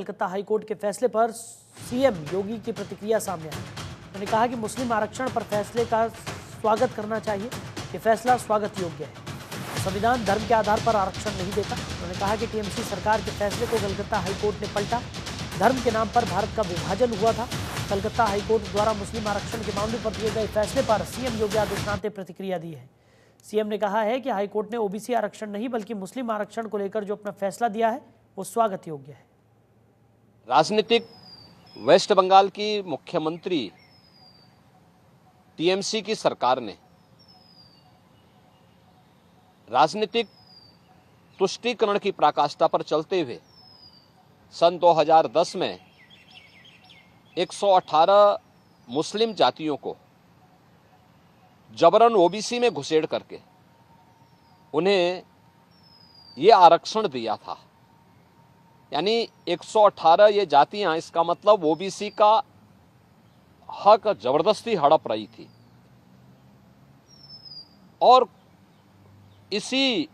Calcutta high court के फैसले पर सीएम योगी की प्रतिक्रिया सामने आई। उन्होंने कहा कि मुस्लिम आरक्षण पर फैसले का स्वागत करना चाहिए। ये फैसला स्वागत योग्य है। संविधान धर्म के आधार पर आरक्षण नहीं देता। उन्होंने कहा कि टीएमसी सरकार के फैसले को कलकत्ता हाईकोर्ट ने पलटा। धर्म के नाम पर भारत का विभाजन हुआ था। कलकत्ता हाईकोर्ट द्वारा मुस्लिम आरक्षण के मामले पर दिए गए फैसले पर सीएम योगी आदित्यनाथ ने प्रतिक्रिया दी है। सीएम ने कहा है कि हाईकोर्ट ने ओबीसी आरक्षण नहीं बल्कि मुस्लिम आरक्षण को लेकर जो अपना फैसला दिया है वो स्वागत योग्य है। राजनीतिक वेस्ट बंगाल की मुख्यमंत्री टीएमसी की सरकार ने राजनीतिक तुष्टीकरण की पराकाष्ठा पर चलते हुए सन 2010 में 118 मुस्लिम जातियों को जबरन ओबीसी में घुसेड़ करके उन्हें ये आरक्षण दिया था। यानी 118 ये जातियां, इसका मतलब ओबीसी का हक जबरदस्ती हड़प रही थी। और इसी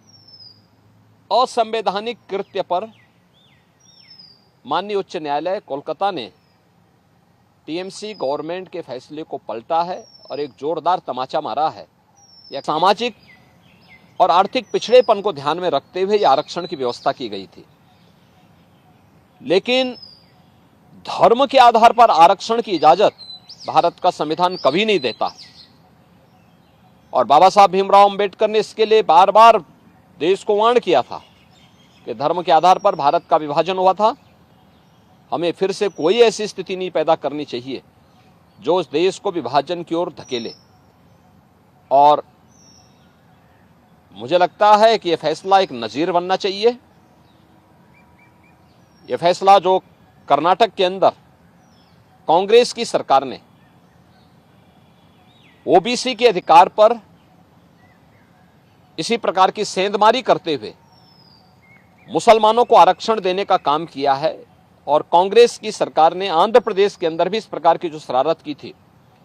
असंवैधानिक कृत्य पर माननीय उच्च न्यायालय कोलकाता ने टीएमसी गवर्नमेंट के फैसले को पलटा है और एक जोरदार तमाचा मारा है। यह सामाजिक और आर्थिक पिछड़ेपन को ध्यान में रखते हुए यह आरक्षण की व्यवस्था की गई थी। लेकिन धर्म के आधार पर आरक्षण की इजाजत भारत का संविधान कभी नहीं देता। और बाबा साहब भीमराव अंबेडकर ने इसके लिए बार बार देश को वार्न किया था कि धर्म के आधार पर भारत का विभाजन हुआ था। हमें फिर से कोई ऐसी स्थिति नहीं पैदा करनी चाहिए जो उस देश को विभाजन की ओर धकेले। और मुझे लगता है कि यह फैसला एक नजीर बनना चाहिए। यह फैसला जो कर्नाटक के अंदर कांग्रेस की सरकार ने ओबीसी के अधिकार पर इसी प्रकार की सेंधमारी करते हुए मुसलमानों को आरक्षण देने का काम किया है, और कांग्रेस की सरकार ने आंध्र प्रदेश के अंदर भी इस प्रकार की जो शरारत की थी